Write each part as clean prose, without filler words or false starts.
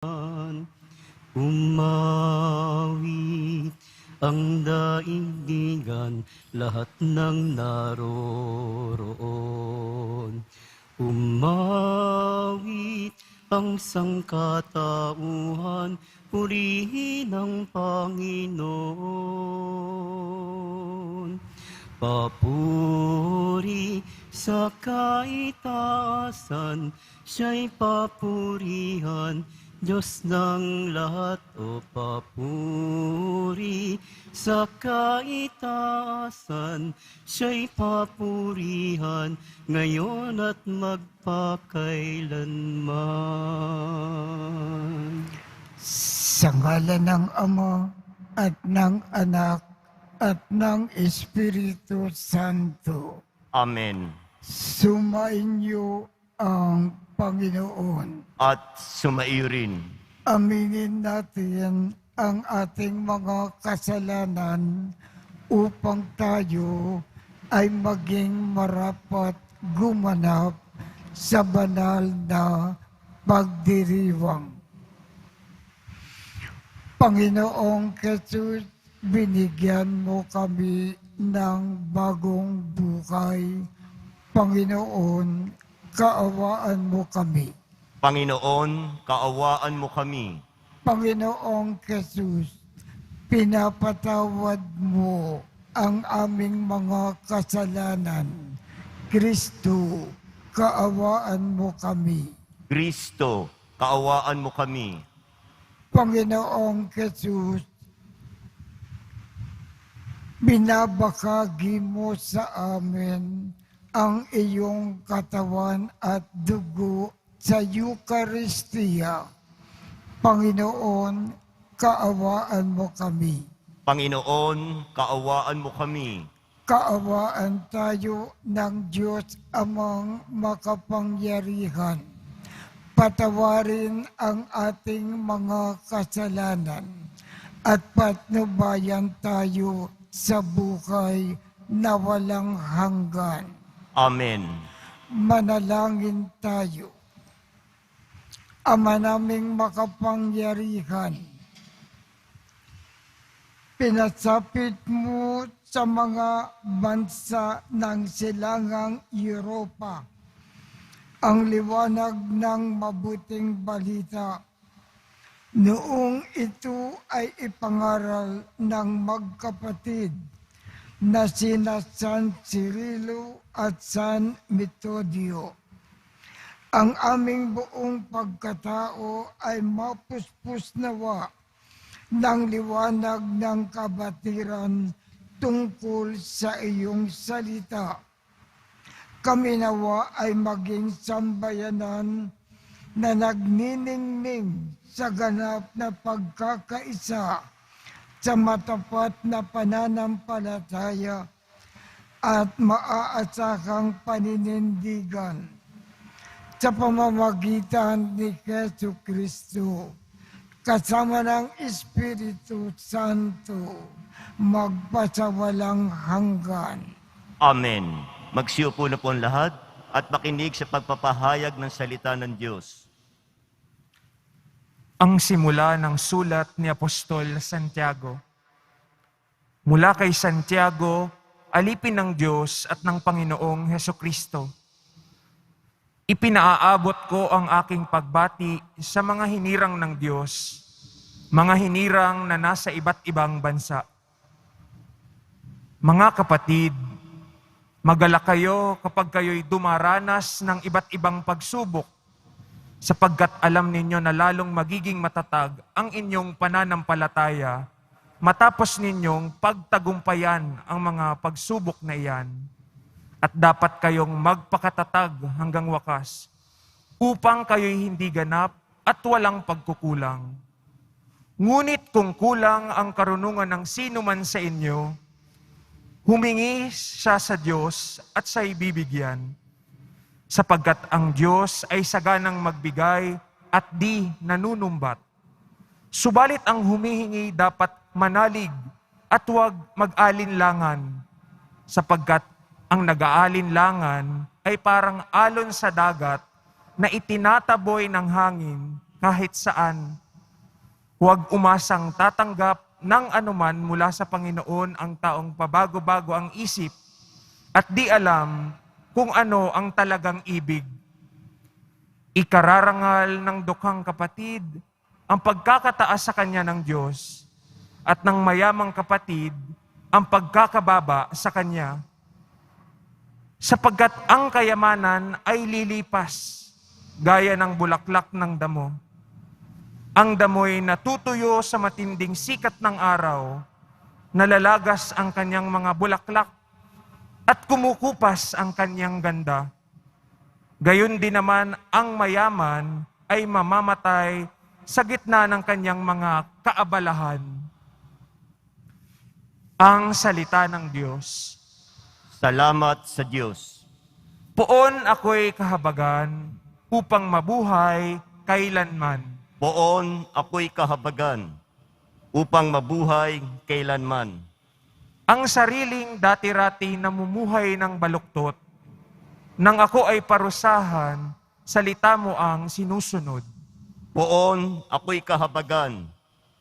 Umawit ang daigdigan, lahat ng naroroon. Umawit ang sangkatauhan, purihin ang Panginoon. Papuri sa kaitaasan, siya'y papurihan, Diyos ng lahat. O papuri sa kaitaasan, siya'y papurihan, ngayon at magpakailanman. Sa ngalan ng Ama at ng Anak at ng Espiritu Santo. Amen. Sumainyo ang Panginoon. At sumaiyo rin. Aminin natin ang ating mga kasalanan upang tayo ay maging marapat gumanap sa banal na pagdiriwang. Panginoong Jesus, binigyan mo kami ng bagong buhay. Panginoon, kaawaan mo kami. Panginoon, kaawaan mo kami. Panginoong Jesus, pinapatawad mo ang aming mga kasalanan. Kristo, kaawaan mo kami. Kristo, kaawaan mo kami. Panginoong Jesus, binabahagi mo sa amin ang iyong katawan at dugo sa Eucharistia. Panginoon, kaawaan mo kami. Panginoon, kaawaan mo kami. Kaawaan tayo ng Diyos Amang makapangyarihan. Patawarin ang ating mga kasalanan at patnubayan tayo sa buhay na walang hanggan. Amen. Manalangin tayo. Ama naming makapangyarihan, pinasapit mo sa mga bansa ng silangang Europa ang liwanag ng mabuting balita. Noong ito ay ipangaral ng magkapatid na sina San Cirilo at San Metodio. Ang aming buong pagkatao ay mapuspos nawa ng liwanag ng kabatiran tungkol sa iyong salita. Kami nawa ay maging sambayanan na nagniningning sa ganap na pagkakaisa sa matapat na pananampalataya at maaasahang paninindigan sa pamamagitan ni Jesu Kristo, kasama ng Espiritu Santo, magpasawalang hanggan. Amen. Magsiupo na po ang lahat at makinig sa pagpapahayag ng salita ng Diyos. Ang simula ng sulat ni Apostol Santiago. Mula kay Santiago, alipin ng Diyos at ng Panginoong Hesukristo. Ipinaaabot ko ang aking pagbati sa mga hinirang ng Diyos, mga hinirang na nasa iba't ibang bansa. Mga kapatid, magalak kayo kapag kayo'y dumaranas ng iba't ibang pagsubok, sapagkat alam ninyo na lalong magiging matatag ang inyong pananampalataya matapos ninyong pagtagumpayan ang mga pagsubok na iyan. At dapat kayong magpakatatag hanggang wakas upang kayo'y hindi ganap at walang pagkukulang. Ngunit kung kulang ang karunungan ng sino man sa inyo, humingi siya sa Diyos at siya'y bibigyan, sapagkat ang Diyos ay saganang magbigay at di nanunumbat. Subalit ang humihingi dapat manalig at huwag mag-alinlangan, sapagkat ang nag-aalinlangan ay parang alon sa dagat na itinataboy ng hangin kahit saan. Huwag umasang tatanggap ng anuman mula sa Panginoon ang taong pabago-bago ang isip at di alam kung ano ang talagang ibig. Ikararangal ng dukhang kapatid ang pagkakataas sa kanya ng Diyos at ng mayamang kapatid ang pagkakababa sa kanya. Sapagkat ang kayamanan ay lilipas gaya ng bulaklak ng damo. Ang damoy natutuyo sa matinding sikat ng araw, nalalagas ang kanyang mga bulaklak at kumukupas ang kanyang ganda. Gayon din naman ang mayaman ay mamamatay sa gitna ng kanyang mga kaabalahan. Ang salita ng Diyos. Salamat sa Diyos. Poon ako'y kahabagan upang mabuhay kailanman. Poon ako'y kahabagan upang mabuhay kailanman. Ang sariling dati-rati namumuhay ng baluktot, nang ako ay parusahan, salita mo ang sinusunod. Poon ako'y kahabagan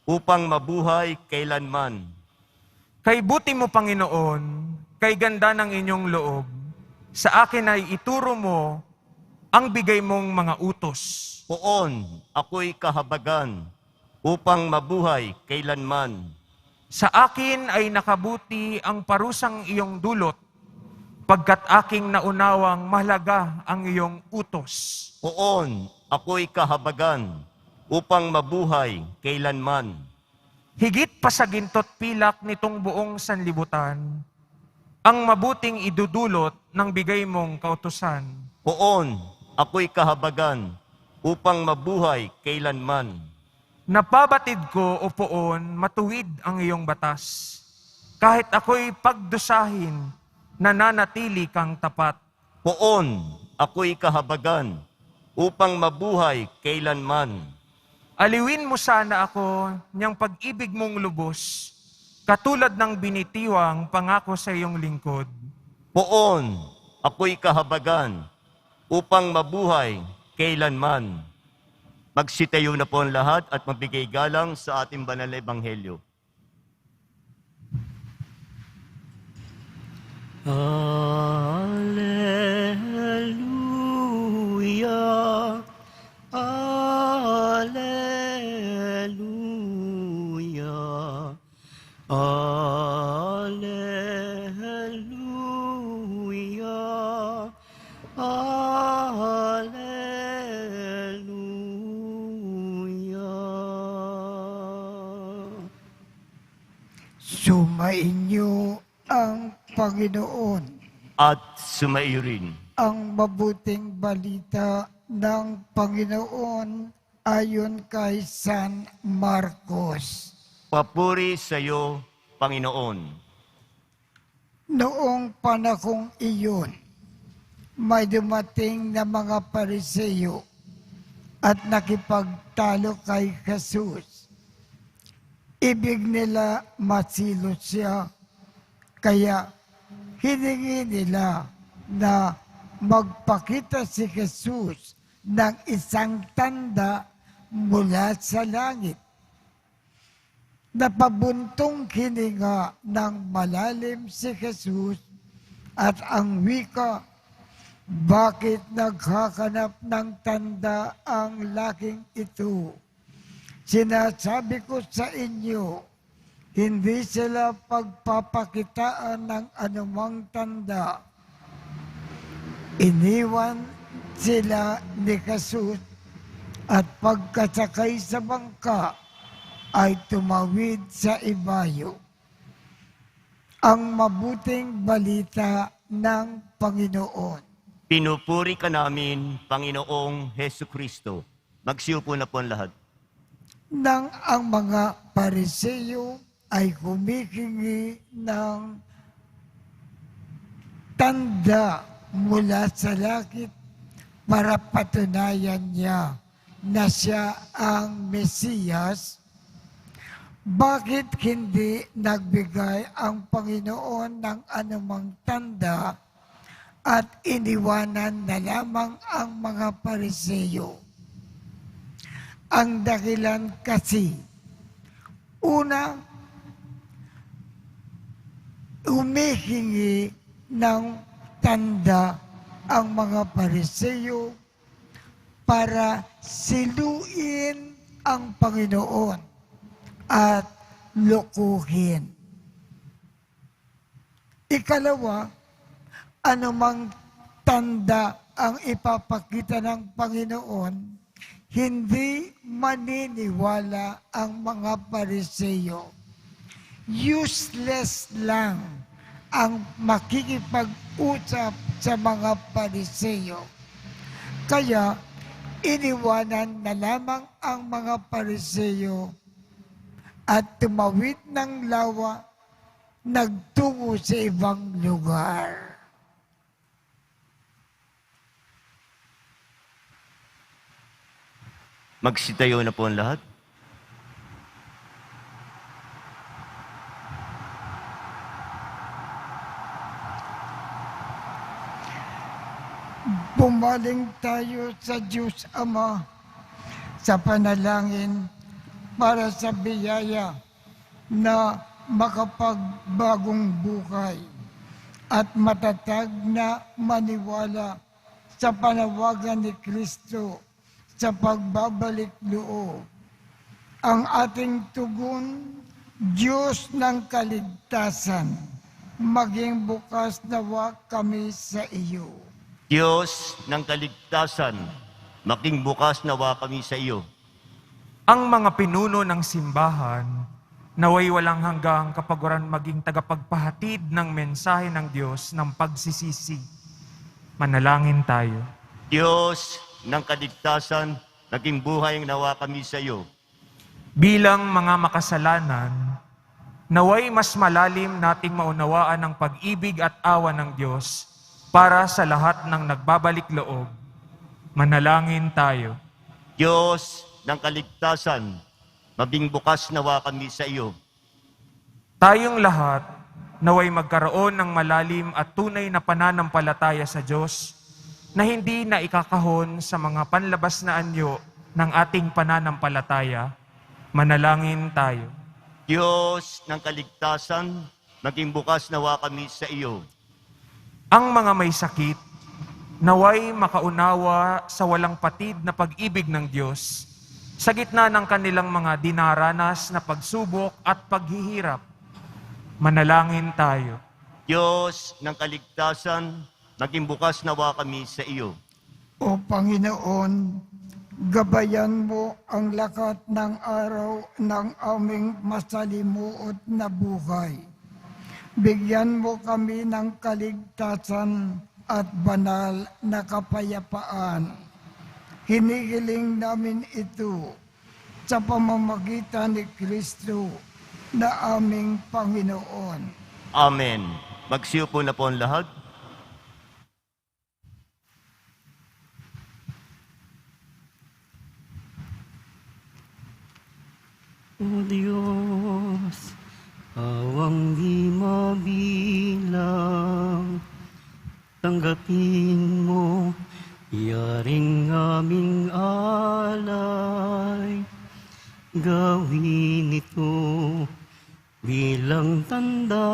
upang mabuhay kailanman. Kay buti mo, Panginoon, kay ganda ng inyong loob, sa akin ay ituro mo ang bigay mong mga utos. Poon ako'y kahabagan upang mabuhay kailanman. Sa akin ay nakabuti ang parusang iyong dulot, pagkat aking naunawang mahalaga ang iyong utos. Poon ako'y kahabagan upang mabuhay kailanman. Higit pa sa gintot pilak nitong buong sanlibutan, ang mabuting idudulot ng bigay mong kautusan. Poon ako'y kahabagan upang mabuhay kailanman. Napabatid ko, o Poon, matuwid ang iyong batas. Kahit ako'y pagdusahin, nananatili kang tapat. Poon ako'y kahabagan upang mabuhay kailanman. Aliwin mo sana ako niyang pag-ibig mong lubos, katulad ng binitiwang pangako sa iyong lingkod. Poon ako'y kahabagan upang mabuhay kailanman. Magsitayo na po ang lahat at magbigay galang sa ating banal na ebanghelyo. Alleluia, Alleluia, Alleluia, Alleluia. Sumainyo ang Panginoon. At sumaiyo rin. Ang mabuting balita ng Panginoon ayon kay San Marcos. Papuri sa iyo, Panginoon. Noong panahong iyon, may dumating na mga Pariseo at nakipagtalo kay Jesus. Ibig nila masilo siya, kaya hiningi nila na magpakita si Jesus ng isang tanda mula sa langit. Napabuntong hininga ng malalim si Jesus at ang wika, bakit naghahanap ng tanda ang laking ito? Sinasabi ko sa inyo, hindi sila pagpapakitaan ng anumang tanda. Iniwan sila ni Jesus at pagkasakay sa bangka ay tumawid sa ibayo. Ang mabuting balita ng Panginoon. Pinupuri ka namin, Panginoong Hesukristo. Magsiupo na po ang lahat. Nang ang mga Pariseo ay humihingi ng tanda mula sa langit para patunayan niya na siya ang Mesiyas, bakit hindi nagbigay ang Panginoon ng anumang tanda at iniwanan na lamang ang mga Pariseo? Ang dahilan kasi, una, humihingi ng tanda ang mga Pariseo para siluin ang Panginoon at lokohin. Ikalawa, anumang tanda ang ipapakita ng Panginoon, hindi maniniwala ang mga Pariseo. Useless lang ang makikipag-usap sa mga Pariseo. Kaya, iniwanan na lamang ang mga Pariseo at tumawid ng lawa, nagtungo sa ibang lugar. Magsitayo na po ang lahat. Bumaling tayo sa Diyos Ama sa panalangin para sa biyaya na makapagbagong buhay at matatag na maniwala sa panawagan ni Kristo sa pagbabalik loob. Ang ating tugon, Diyos ng kaligtasan, maging bukas nawa kami sa iyo. Diyos ng kaligtasan, maging bukas nawa kami sa iyo. Ang mga pinuno ng simbahan, naway walang hanggang kapaguran maging tagapagpahatid ng mensahe ng Diyos ng pagsisisi. Manalangin tayo. Diyos ng kaligtasan, naging buhay nawa kami sa iyo. Bilang mga makasalanan, naway mas malalim nating maunawaan ang pag-ibig at awa ng Diyos para sa lahat ng nagbabalik loob. Manalangin tayo. Diyos ng kaligtasan, maging bukas nawa kami sa iyo. Tayong lahat naway magkaroon ng malalim at tunay na pananampalataya sa Diyos na hindi na ikakahon sa mga panlabas na anyo ng ating pananampalataya. Manalangin tayo. Diyos ng kaligtasan, maging bukas nawa kami sa iyo. Ang mga may sakit, naway makaunawa sa walang patid na pag-ibig ng Diyos sa gitna ng kanilang mga dinaranas na pagsubok at paghihirap. Manalangin tayo. Diyos ng kaligtasan, maging bukas nawa kami sa iyo. O Panginoon, gabayan mo ang lakat ng araw ng aming masalimuot na buhay. Bigyan mo kami ng kaligtasan at banal na kapayapaan. Hinihiling namin ito sa pamamagitan ni Kristo na aming Panginoon. Amen. Magsiupo na po ang lahat. O Diyos, awang di mabilang, tanggapin mo, yaring aming alay. Gawin ito bilang tanda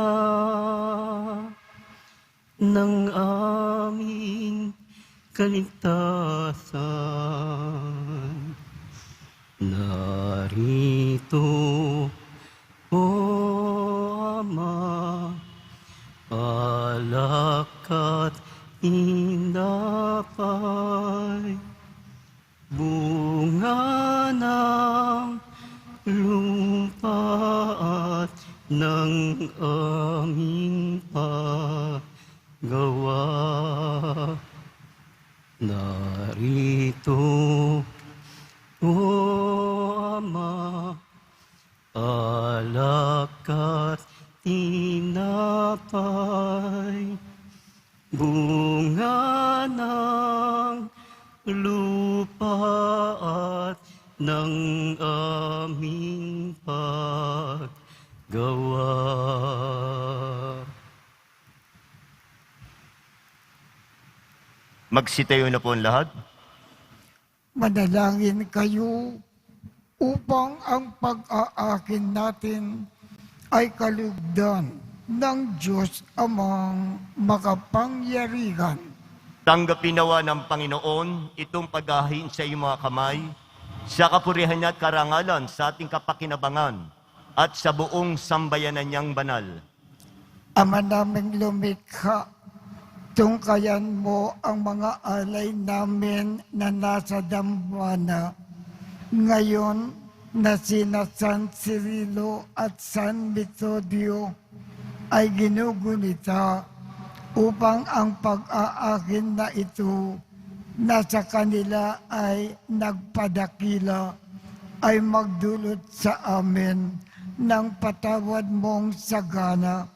ng aming kaligtasan. Narito, O Ama, alak at tinapay, bunga ng lupa at ng aming paggawa. Narito, O Ama, alak at tinapay, bunga ng lupa at ng aming paggawa. Magsitayo na po ang lahat. Manalangin kayo upang ang pag-aakin natin ay kalugdan ng Diyos Amang makapangyarihan. Tanggapin nawa ng Panginoon itong paghahin sa iyong mga kamay, sa kapurihan niya at karangalan sa ating kapakinabangan at sa buong sambayanan niyang banal. Ama naming lumikha, tungkayan mo ang mga alay namin na nasa dambana. Ngayon na sina San Cirilo at San Metodio ay ginugunita upang ang pag-aakin na ito na sa kanila ay nagpadakila ay magdulot sa amin ng patawad mong sagana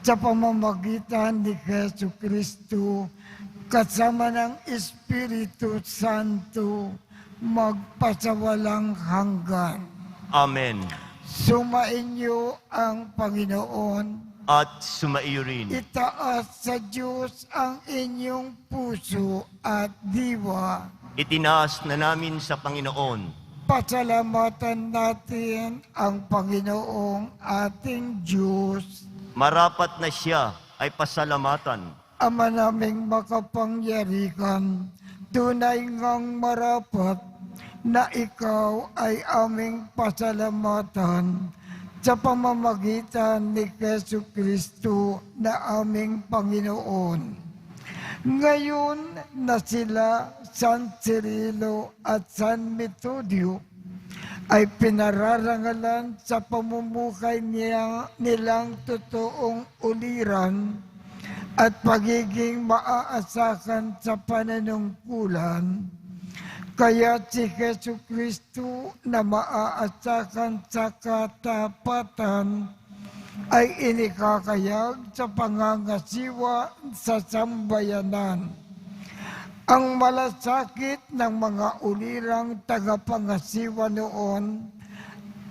sa pamamagitan ni Jesu Kristo kasama ng Espiritu Santo magpasawalang hanggan. Amen. Sumainyo ang Panginoon. At sumaiyo rin. Itaas sa Diyos ang inyong puso at diwa. Itinaas na namin sa Panginoon. Pasalamatan natin ang Panginoong ating Diyos. Marapat na siya ay pasalamatan. Ama naming makapangyarihan, tunay ngang marapat na ikaw ay aming pasalamatan sa pamamagitan ni Jesu Kristo na aming Panginoon. Ngayon na sila San Cirilo at San Metodio ay pinararangalan sa pamumuhay nilang totoong uliran at pagiging maaasahan sa pananungkulan. Kaya si Jesu Kristo na maaasahan sa katapatan ay inikakayag sa pangangasiwa sa sambayanan. Ang malasakit ng mga ulirang tagapangasiwa noon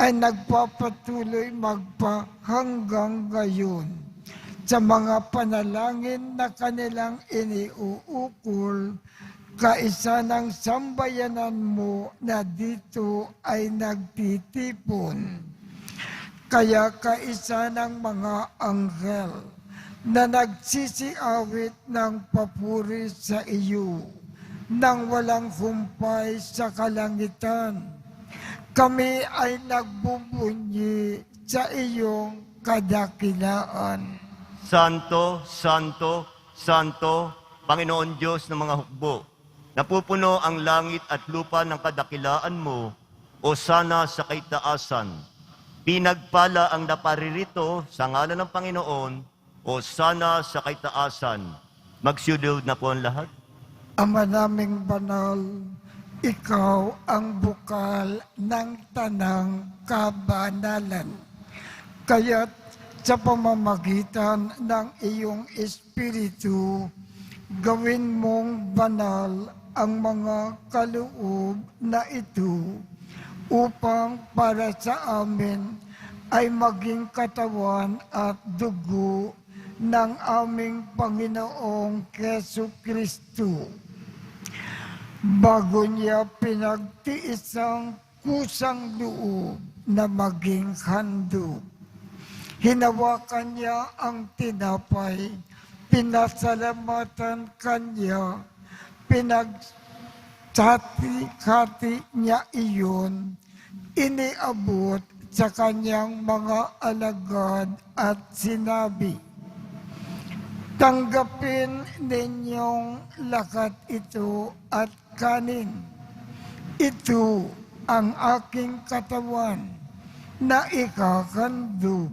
ay nagpapatuloy magpahanggang ngayon sa mga panalangin na kanilang iniuukol. Kaisa ng sambayanan mo na dito ay nagtitipon. Kaya kaisa ng mga anghel na nagsisiawit ng papuri sa iyo nang walang humpay sa kalangitan. Kami ay nagbubunyi sa iyong kadakilaan. Santo, Santo, Santo, Panginoon Diyos ng mga hukbo, napupuno ang langit at lupa ng kadakilaan mo, o sana sa kaitaasan. Pinagpala ang naparirito sa ngalan ng Panginoon, o sana sa kaitaasan. Magsuliw na po ang lahat. Ama naming banal, ikaw ang bukal ng tanang kabanalan. Kaya't sa pamamagitan ng iyong Espiritu, gawin mong banal ang mga kaloob na ito upang para sa amin ay maging katawan at dugo ng aming Panginoong Jesu Kristo. Bago niya pinagtiis ang kusang loob na maging handog, hinawakan niya ang tinapay, pinasalamatan kanya, pinaghati-hati niya iyon, iniabot sa kanyang mga alagad at sinabi, tanggapin ninyong lakat ito at kanin. Ito ang aking katawan na ikakandog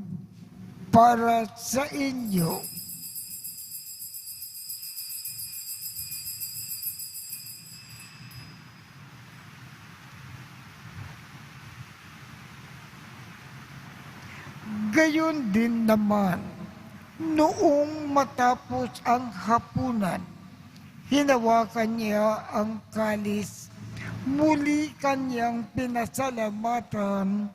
para sa inyo. Gayon din naman, noong matapos ang hapunan, hinawakan niya ang kalis, muli kanyang pinasalamatan,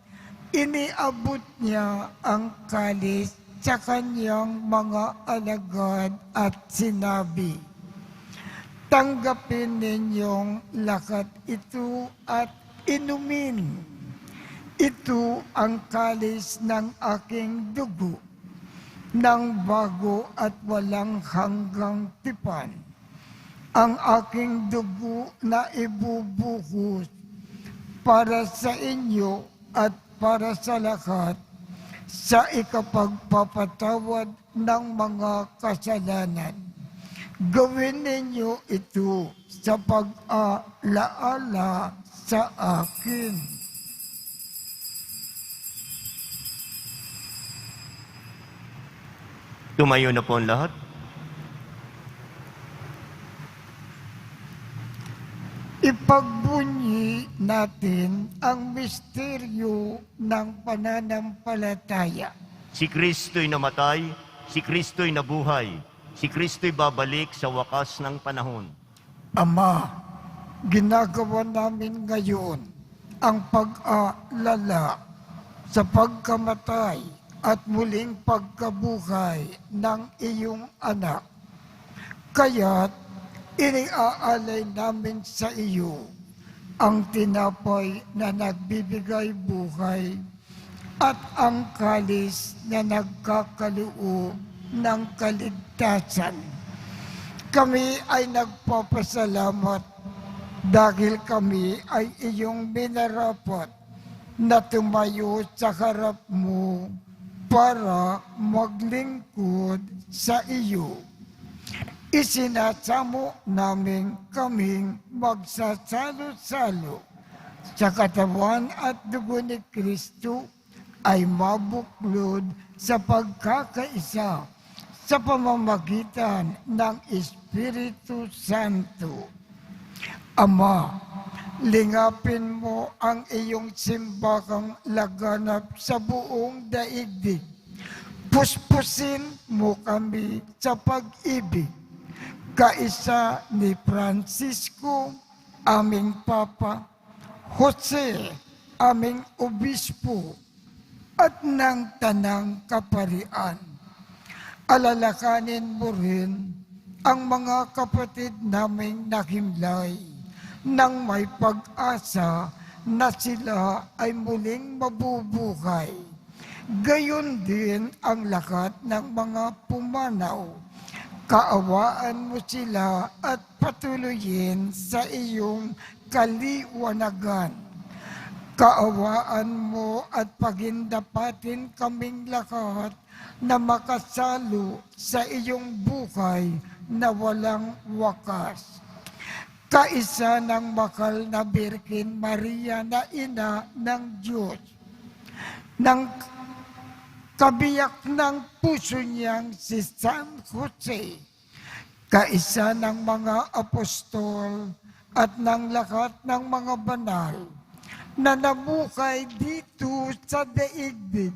iniabot niya ang kalis sa kanyang mga alagad at sinabi, tanggapin ninyong lakat ito at inumin. Ito ang kalis ng aking dugo, ng bago at walang hanggang tipan. Ang aking dugo na ibubuhos para sa inyo at para sa lahat sa ikapagpapatawad ng mga kasalanan. Gawin ninyo ito sa pag-alaala sa akin. Tumayo na po ang lahat. Ipagbunyi natin ang misteryo ng pananampalataya. Si Kristo'y namatay, si Kristo'y nabuhay, si Kristo'y babalik sa wakas ng panahon. Ama, ginagawa namin ngayon ang pag-aalala sa pagkamatay at muling pagkabuhay ng iyong anak. Kaya't iniaalay namin sa iyo ang tinapay na nagbibigay buhay at ang kalis na nagkakaloob ng kaligtasan. Kami ay nagpapasalamat dahil kami ay iyong minarapat na tumayo sa harap mo para maglingkod sa iyo. Isinasamo namin kaming magsasalo-salo sa katawan at dugo ni Kristo ay mabuklod sa pagkakaisa sa pamamagitan ng Espiritu Santo. Ama, lingapin mo ang iyong simbahang laganap sa buong daigdig. Puspusin mo kami sa pag-ibig. Kaisa ni Francisco, aming Papa, Jose, aming Obispo, at ng Tanang Kaparian. Alalakanin mo rin ang mga kapatid naming nakimlay nang may pag-asa na sila ay muling mabubuhay. Gayon din ang lahat ng mga pumanaw. Kaawaan mo sila at patuloyin sa iyong kaliwanagan. Kaawaan mo at pagindapatin kaming lahat na makasalo sa iyong buhay na walang wakas. Kaisa ng mahal na Birhen Maria na ina ng Diyos, ng kabiyak ng puso niyang si San Jose, kaisa ng mga apostol at ng lahat ng mga banal na nabuhay dito sa daigdig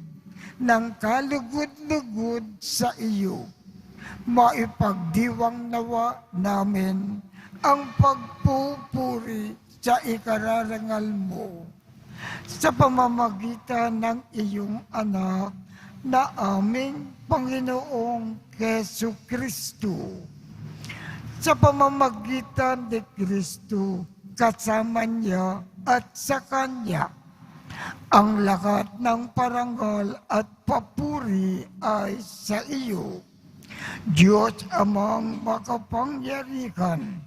ng kalugod-lugod sa iyo. Maipagdiwang nawa namin ang pagpupuri sa ikararangal mo sa pamamagitan ng iyong anak na aming Panginoong Hesu Kristo. Sa pamamagitan ni Kristo, kasama niya at sa Kanya, ang lahat ng parangal at papuri ay sa iyo. Diyos amang makapangyarihan,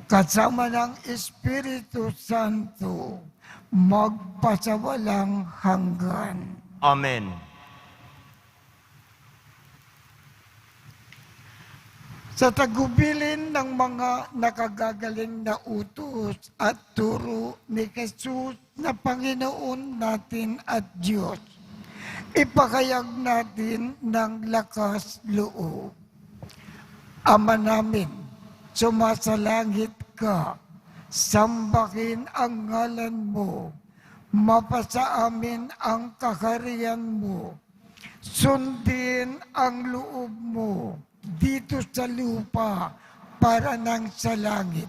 kasama ng Espiritu Santo, magpasawalang hanggan. Amen. Sa tagubilin ng mga nakagagaling na utos at turo ni Jesus na Panginoon natin at Diyos, ipakayag natin ng lakas loob. Ama namin, sumasalangit ka, sambahin ang ngalan mo, mapasa amin ang kaharian mo, sundin ang loob mo dito sa lupa para nang sa langit.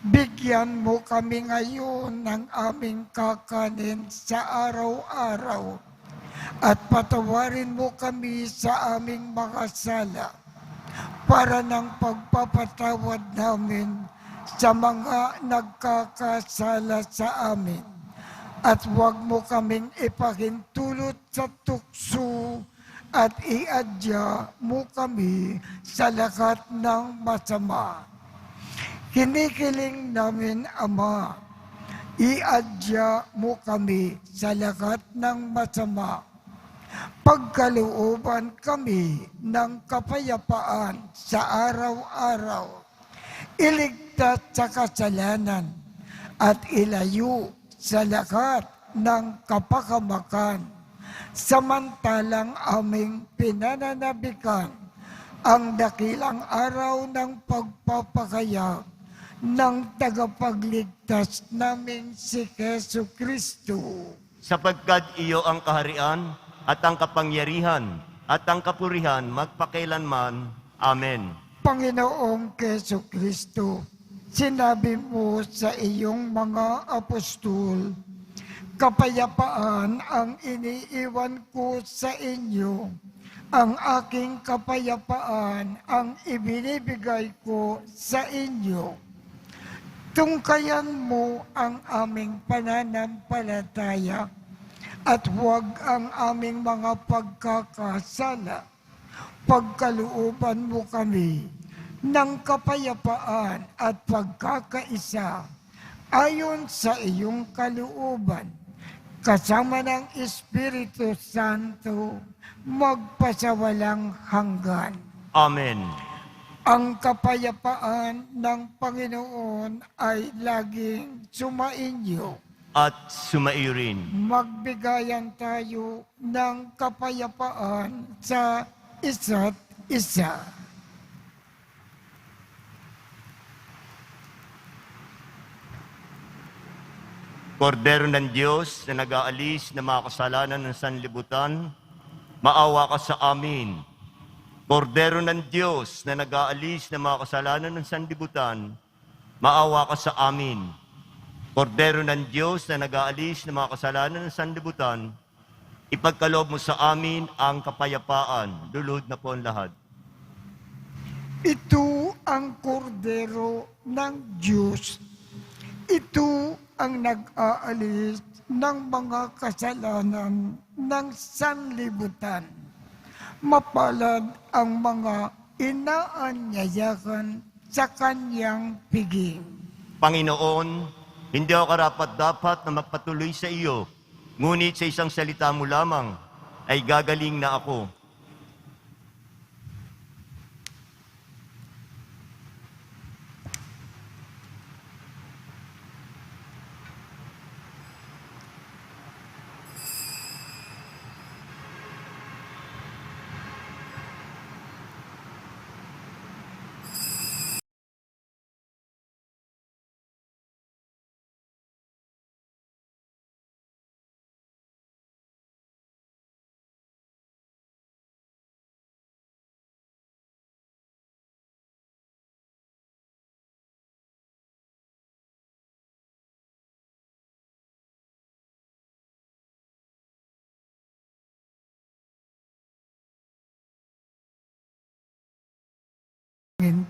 Bigyan mo kami ngayon ng aming kakanin sa araw-araw at patawarin mo kami sa aming mga sala para ng pagpapatawad namin sa mga nagkakasala sa amin. at huwag mo kaming ipahintulot sa tukso at iadya mo kami sa lahat ng masama. Kinikiling namin, Ama, iadya mo kami sa lahat ng masama. Pagkalooban kami ng kapayapaan sa araw-araw. Iligtas sa kasalanan at ilayo sa lahat ng kapakamakan. Samantalang aming pinananabikan ang dakilang araw ng pagpapakayag ng tagapagligtas naming si Jesu Kristo. Sapagkat iyo ang kaharian at ang kapangyarihan at ang kapurihan magpakailanman. Amen. Panginoong Jesu Kristo, sinabi mo sa iyong mga apostol, kapayapaan ang iniiwan ko sa inyo. Ang aking kapayapaan ang ibinibigay ko sa inyo. Tungkayan mo ang aming pananampalataya at huwag ang aming mga pagkakasala. Pagkalooban mo kami ng kapayapaan at pagkakaisa ayon sa iyong kalooban, kasama ng Espiritu Santo, magpasawalang hanggan. Amen. Ang kapayapaan ng Panginoon ay laging sumainyo. At sumairin. Magbigayan tayo ng kapayapaan sa isa't isa. Kordero ng Diyos na nag-aalis ng mga kasalanan ng sanlibutan, maawa ka sa amin. Kordero ng Diyos na nag-aalis ng mga kasalanan ng sanlibutan, maawa ka sa amin. Kordero ng Diyos na nag-aalis ng mga kasalanan ng sanlibutan, ipagkaloob mo sa amin ang kapayapaan. Luluhod na po ang lahat. Ito ang kordero ng Diyos. Ito ang nag-aalis ng mga kasalanan ng sanlibutan. Mapalad ang mga inaanyayahan sa kanyang piging. Panginoon, hindi ako karapat-dapat na magpatuloy sa iyo, ngunit sa isang salita mo lamang ay gagaling na ako.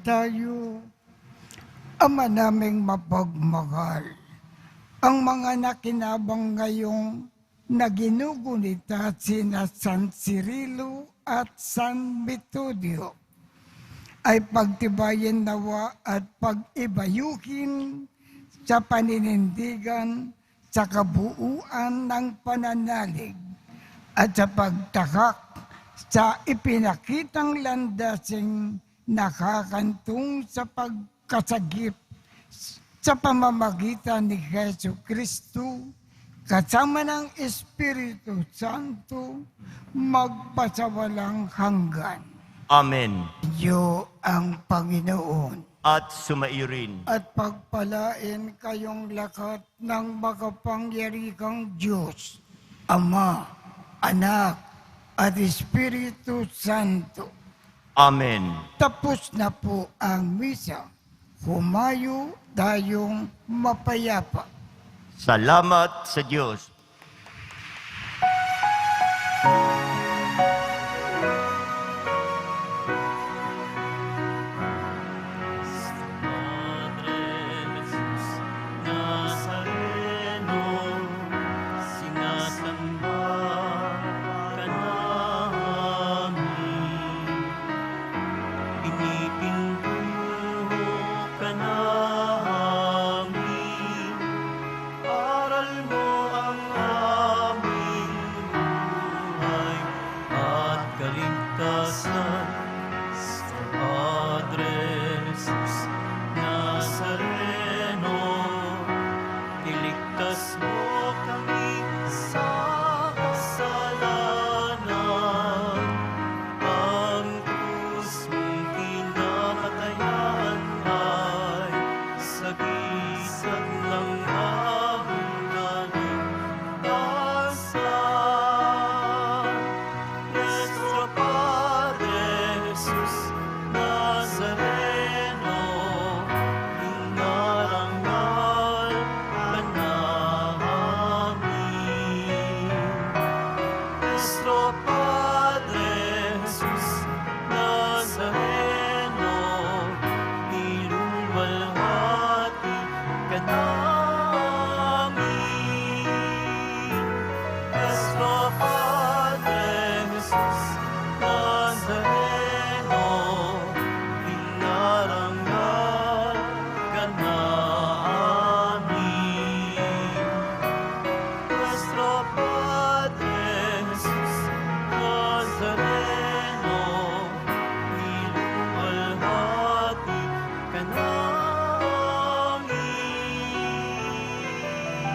Tayo, Ama naming mapagmahal, ang mga nakinabang ngayong naginugunita sina San Cirilo at San Metodio ay pagtibayin nawa at pag-ibayuhin sa paninindigan sa kabuuan ng pananalig at sa pagtakak sa ipinakitang landasing nakakantong sa pagkasagip sa pamamagitan ni Jesu Kristo kasama ng Espiritu Santo magpasawalang hanggan. Amen. Iyo ang Panginoon At sumairin. at pagpalain kayong lahat ng makapangyarihang Diyos, Ama, Anak, at Espiritu Santo. Amen. Tapos na po ang misa. Humayo tayong mapayapa. Salamat sa Diyos. ka na.